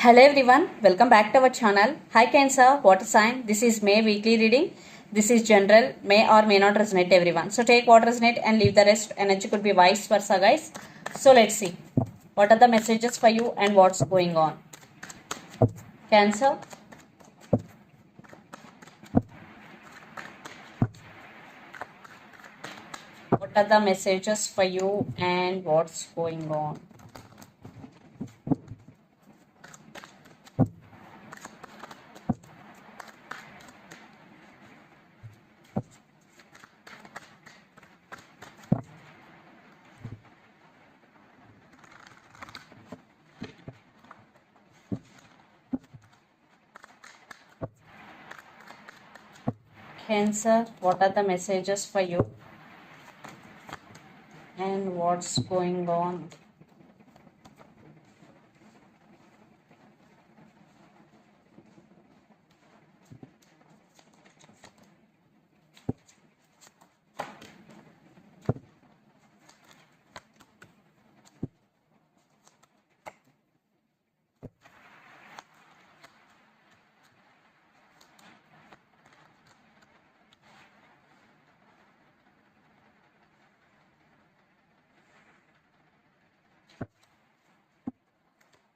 Hello everyone, welcome back to our channel. Hi Cancer, water sign. This is May weekly reading. This is general, may or may not resonate everyone. So take what resonate and leave the rest. Energy could be vice versa, guys. So let's see. What are the messages for you and what's going on? Cancer. What are the messages for you and what's going on? Cancer, what are the messages for you and what's going on?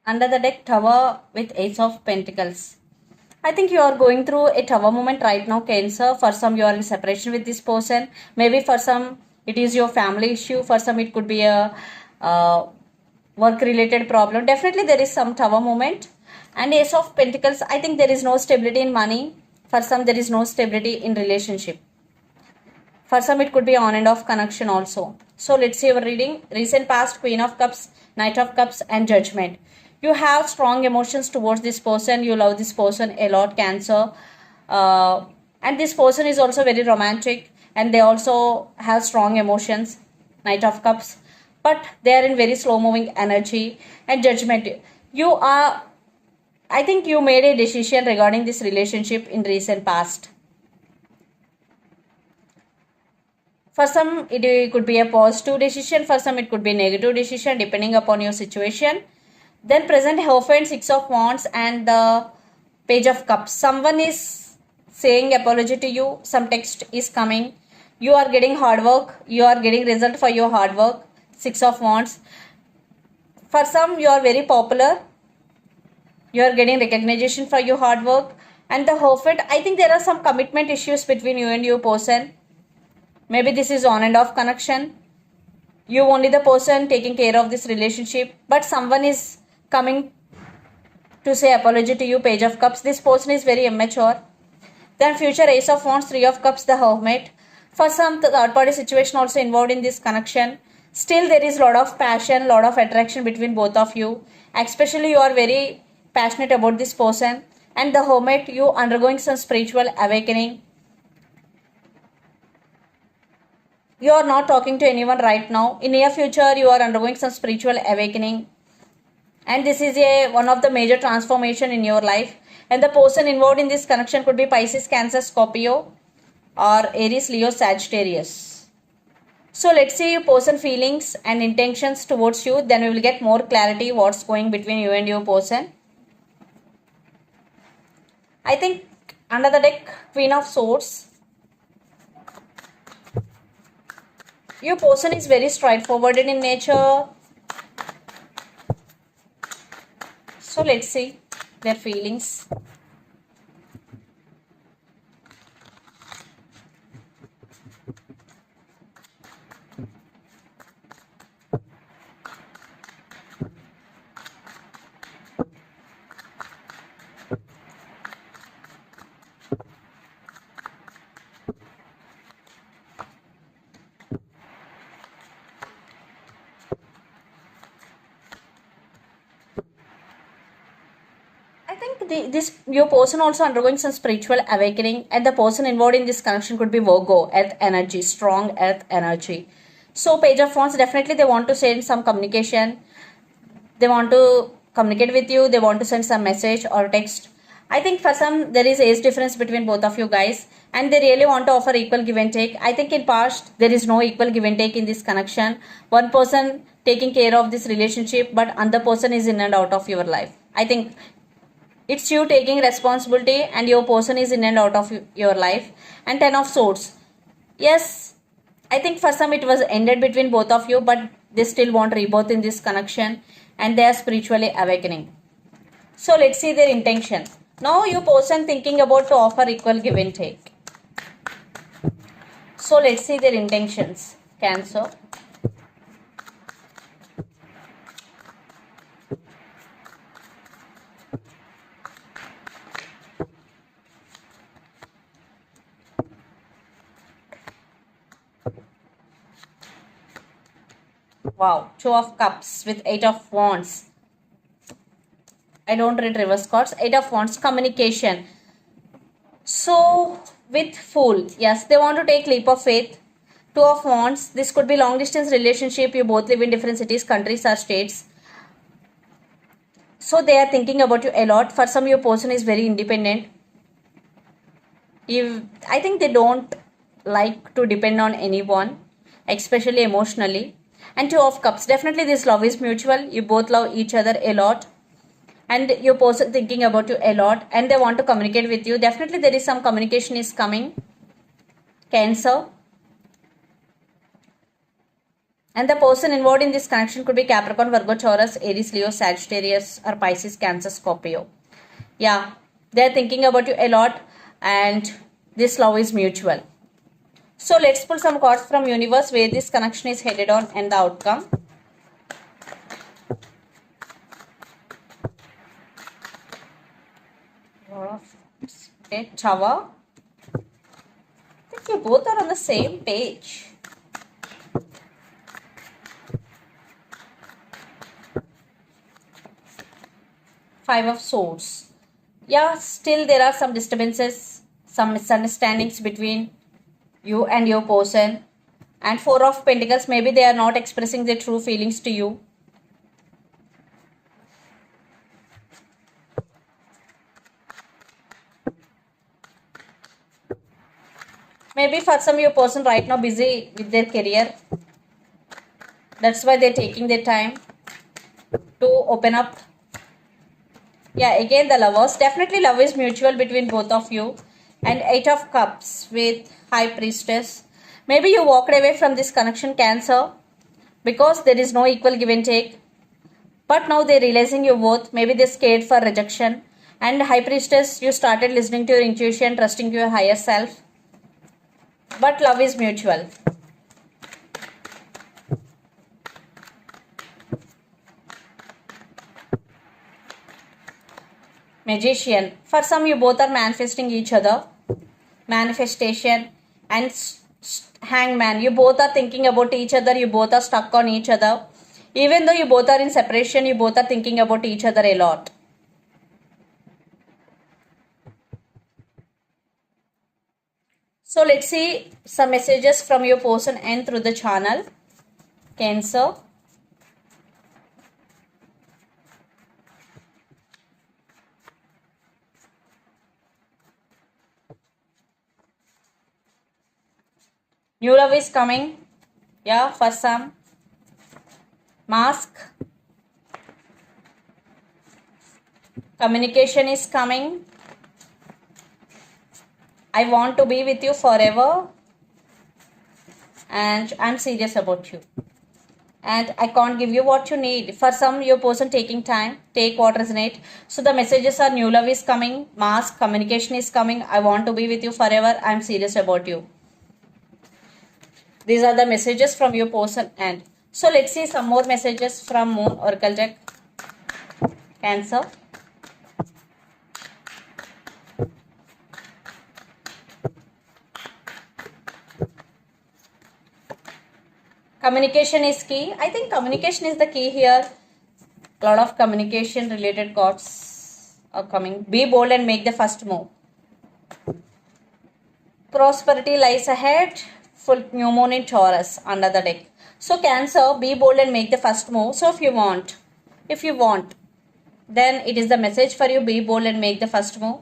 Under the deck, Tower with Ace of Pentacles. I think you are going through a tower moment right now, Cancer. For some, you are in separation with this person. Maybe for some, it is your family issue. For some, it could be a work-related problem. Definitely, there is some tower moment. And Ace of Pentacles, I think there is no stability in money. For some, there is no stability in relationship. For some, it could be on and off connection also. So, let's see our reading. Recent past, Queen of Cups, Knight of Cups and Judgment. You have strong emotions towards this person. You love this person a lot, Cancer. And this person is also very romantic. And they also have strong emotions, Knight of Cups. But they are in very slow moving energy and Judgment. I think you made a decision regarding this relationship in recent past. For some, it could be a positive decision. For some, it could be a negative decision depending upon your situation. Then present Hierophant, Six of Wands and the Page of Cups. Someone is saying apology to you. Some text is coming. You are getting hard work. You are getting result for your hard work. Six of Wands. For some, you are very popular. You are getting recognition for your hard work. And the Hierophant, I think there are some commitment issues between you and your person. Maybe this is on and off connection. You only the person taking care of this relationship. But someone is coming to say apology to you, Page of Cups. This person is very immature. Then future Ace of Wands, Three of Cups, the Hermit. For some third party situation also involved in this connection. Still there is lot of passion, lot of attraction between both of you. Especially you are very passionate about this person. And the Hermit, you undergoing some spiritual awakening. You are not talking to anyone right now. In near future, you are undergoing some spiritual awakening. And this is one of the major transformation in your life. And the person involved in this connection could be Pisces, Cancer, Scorpio or Aries, Leo, Sagittarius. So let's see your person feelings and intentions towards you. Then we will get more clarity what's going between you and your person. I think under the deck, Queen of Swords. Your person is very straightforward in nature. So let's see their feelings. I think your person also undergoing some spiritual awakening, and the person involved in this connection could be Virgo, earth energy, strong earth energy. So Page of Wands, definitely they want to send some communication. They want to communicate with you. They want to send some message or text. I think for some there is age difference between both of you guys, and they really want to offer equal give and take. I think in past there is no equal give and take in this connection. One person taking care of this relationship, but another person is in and out of your life. I think It's you taking responsibility and your person is in and out of your life. And 10 of swords. Yes, I think for some it was ended between both of you, but they still want rebirth in this connection and they are spiritually awakening. So let's see their intention. Now your person thinking about to offer equal give and take. So let's see their intentions. Cancer. Wow, 2 of cups with 8 of wands. I don't read reverse cards. 8 of wands, communication. So with fool, yes, they want to take leap of faith. 2 of wands, this could be long distance relationship. You both live in different cities, countries or states. So they are thinking about you a lot. For some, your person is very independent. I think they don't like to depend on anyone, especially emotionally. And 2 of cups, definitely this love is mutual. You both love each other a lot. And your person thinking about you a lot and they want to communicate with you. Definitely there is some communication is coming. Cancer. And the person involved in this connection could be Capricorn, Virgo, Taurus, Aries, Leo, Sagittarius or Pisces, Cancer, Scorpio. Yeah, they are thinking about you a lot and this love is mutual. So let's pull some cards from universe where this connection is headed on and the outcome. Okay, Tower. I think you both are on the same page. Five of Swords. Yeah, still there are some disturbances, some misunderstandings between you and your person. And 4 of Pentacles, maybe they are not expressing their true feelings to you. Maybe for some your person right now busy with their career. That's why they're taking their time to open up. Yeah, again the Lovers. Definitely love is mutual between both of you. And 8 of Cups with High Priestess. Maybe you walked away from this connection, Cancer, because there is no equal give and take. But now they're realizing your worth. Maybe they're scared for rejection. And High Priestess, you started listening to your intuition, trusting your higher self. But love is mutual. Magician. For some, you both are manifesting each other. Manifestation. And Hangman. You both are thinking about each other. You both are stuck on each other. Even though you both are in separation, you both are thinking about each other a lot. So let's see some messages from your person and through the channel. Cancer. New love is coming. Yeah, for some. Mask. Communication is coming. I want to be with you forever. And I'm serious about you. And I can't give you what you need. For some, your person taking time. Take what resonates. So the messages are new love is coming. Mask. Communication is coming. I want to be with you forever. I'm serious about you. These are the messages from your person. And so let's see some more messages from Moon Oracle deck. Cancer. Communication is key. I think communication is the key here. A lot of communication related cards are coming. Be bold and make the first move. Prosperity lies ahead. Full new moon in Taurus under the deck. So Cancer, be bold and make the first move. So if you want, then it is the message for you. Be bold and make the first move.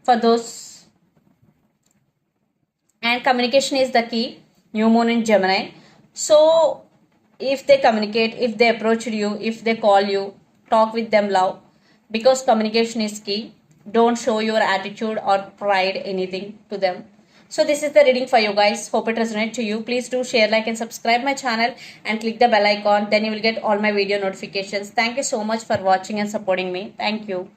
For those. And communication is the key. New moon in Gemini. So if they communicate, if they approach you, if they call you, talk with them love. because communication is key. Don't show your attitude or pride anything to them. So this is the reading for you guys. Hope it resonates to you. Please do share, like and subscribe my channel and click the bell icon. Then you will get all my video notifications. Thank you so much for watching and supporting me. Thank you.